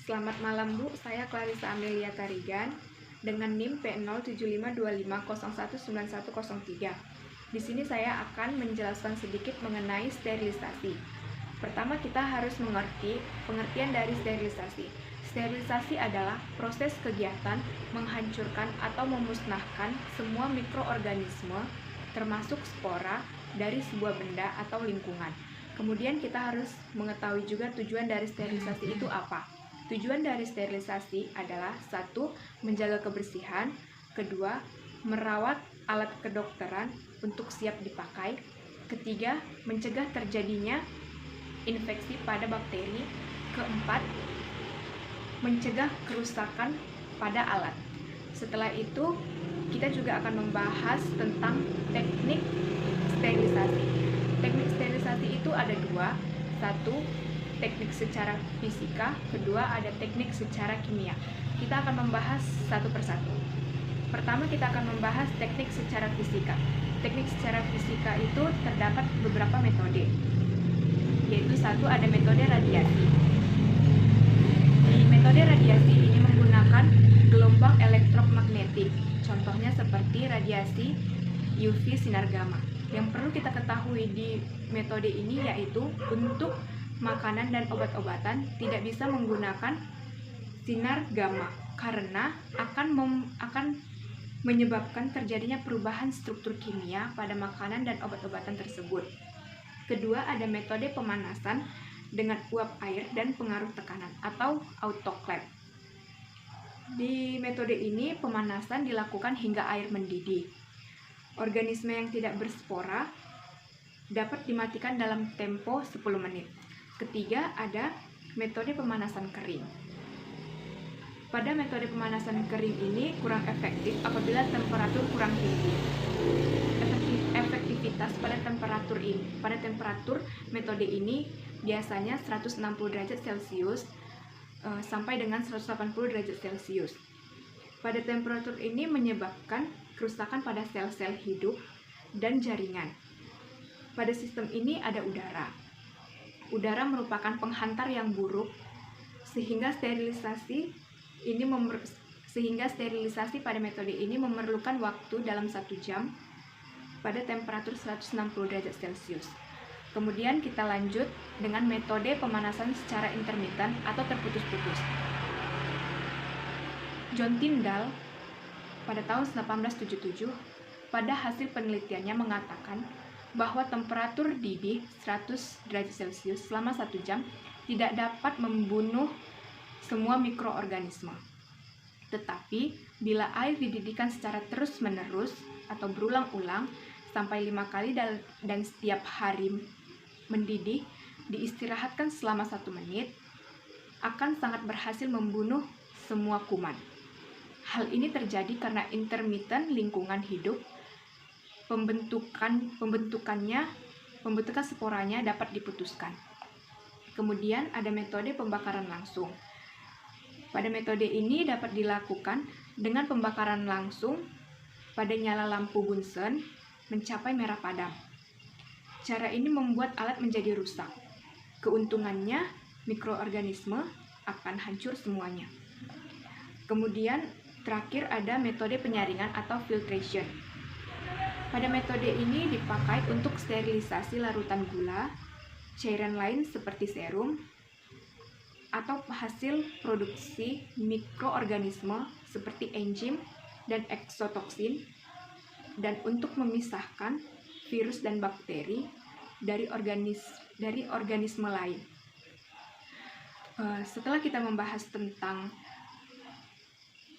Selamat malam Bu, saya Clarissa Amelia Tarigan dengan NIM P07525019103. Di sini saya akan menjelaskan sedikit mengenai sterilisasi. Pertama kita harus mengerti pengertian dari sterilisasi. Sterilisasi adalah proses kegiatan menghancurkan atau memusnahkan semua mikroorganisme termasuk spora dari sebuah benda atau lingkungan. Kemudian kita harus mengetahui juga tujuan dari sterilisasi itu apa. Tujuan dari sterilisasi adalah 1. Menjaga kebersihan, 2. Merawat alat kedokteran untuk siap dipakai, 3. Mencegah terjadinya infeksi pada bakteri, 4. Mencegah kerusakan pada alat. Setelah itu, kita juga akan membahas tentang teknik sterilisasi. Teknik sterilisasi itu ada 2, 1. Teknik secara fisika, 2 ada teknik secara kimia. Kita akan membahas satu persatu. Pertama kita akan membahas teknik secara fisika. Teknik secara fisika itu terdapat beberapa metode, yaitu 1 ada metode radiasi. Di metode radiasi ini menggunakan gelombang elektromagnetik, contohnya seperti radiasi UV sinar gamma. Yang perlu kita ketahui di metode ini yaitu untuk makanan dan obat-obatan tidak bisa menggunakan sinar gamma karena akan menyebabkan terjadinya perubahan struktur kimia pada makanan dan obat-obatan tersebut. Kedua, ada metode pemanasan dengan uap air dan pengaruh tekanan atau autoclave. Di metode ini pemanasan dilakukan hingga air mendidih. Organisme yang tidak berspora dapat dimatikan dalam tempo 10 menit. Ketiga, ada metode pemanasan kering. Pada metode pemanasan kering ini kurang efektif apabila temperatur kurang tinggi. Efektivitas pada temperatur metode ini biasanya 160 derajat Celcius sampai dengan 180 derajat Celcius. Pada temperatur ini menyebabkan kerusakan pada sel-sel hidup dan jaringan. Pada sistem ini ada udara. Udara merupakan penghantar yang buruk sehingga sterilisasi pada metode ini memerlukan waktu dalam 1 jam pada temperatur 160 derajat Celcius. Kemudian kita lanjut dengan metode pemanasan secara intermiten atau terputus-putus. John Tyndall pada tahun 1877 pada hasil penelitiannya mengatakan bahwa temperatur didih 100 derajat Celcius selama 1 jam tidak dapat membunuh semua mikroorganisme. Tetapi, bila air dididihkan secara terus-menerus atau berulang-ulang sampai 5 kali dan setiap hari mendidih, diistirahatkan selama 1 menit, akan sangat berhasil membunuh semua kuman. Hal ini terjadi karena intermittent lingkungan hidup, pembentukan sporanya dapat diputuskan. Kemudian ada metode pembakaran langsung. Pada metode ini dapat dilakukan dengan pembakaran langsung pada nyala lampu Bunsen mencapai merah padam. Cara ini membuat alat menjadi rusak. Keuntungannya, mikroorganisme akan hancur semuanya. Kemudian terakhir ada metode penyaringan atau filtration. Pada metode ini dipakai untuk sterilisasi larutan gula, cairan lain seperti serum, atau hasil produksi mikroorganisme seperti enzim dan eksotoksin, dan untuk memisahkan virus dan bakteri dari organisme lain. Setelah kita membahas tentang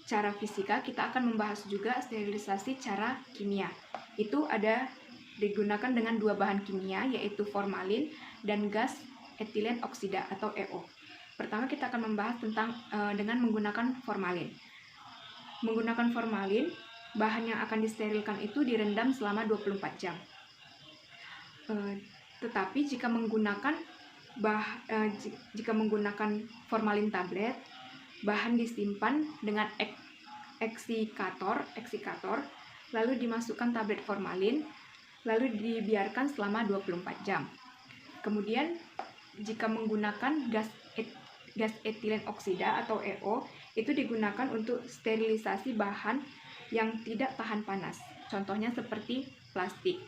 cara fisika, kita akan membahas juga sterilisasi cara kimia. Itu ada digunakan dengan 2 bahan kimia, yaitu formalin dan gas etilen oksida atau EO. Pertama kita akan membahas tentang dengan menggunakan formalin. Menggunakan formalin, bahan yang akan disterilkan itu direndam selama 24 jam. Tetapi jika menggunakan formalin tablet, bahan disimpan dengan eksikator, lalu dimasukkan tablet formalin, lalu dibiarkan selama 24 jam. Kemudian jika menggunakan gas gas etilen oksida atau EO itu digunakan untuk sterilisasi bahan yang tidak tahan panas. Contohnya seperti plastik.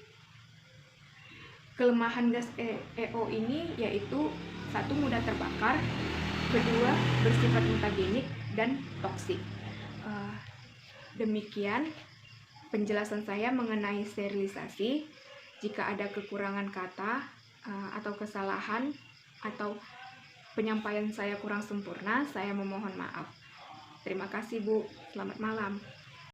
Kelemahan gas EO ini yaitu satu, mudah terbakar, kedua, bersifat mutagenik dan toksik. Demikian penjelasan saya mengenai sterilisasi. Jika ada kekurangan kata atau kesalahan atau penyampaian saya kurang sempurna, saya memohon maaf. Terima kasih, Bu. Selamat malam.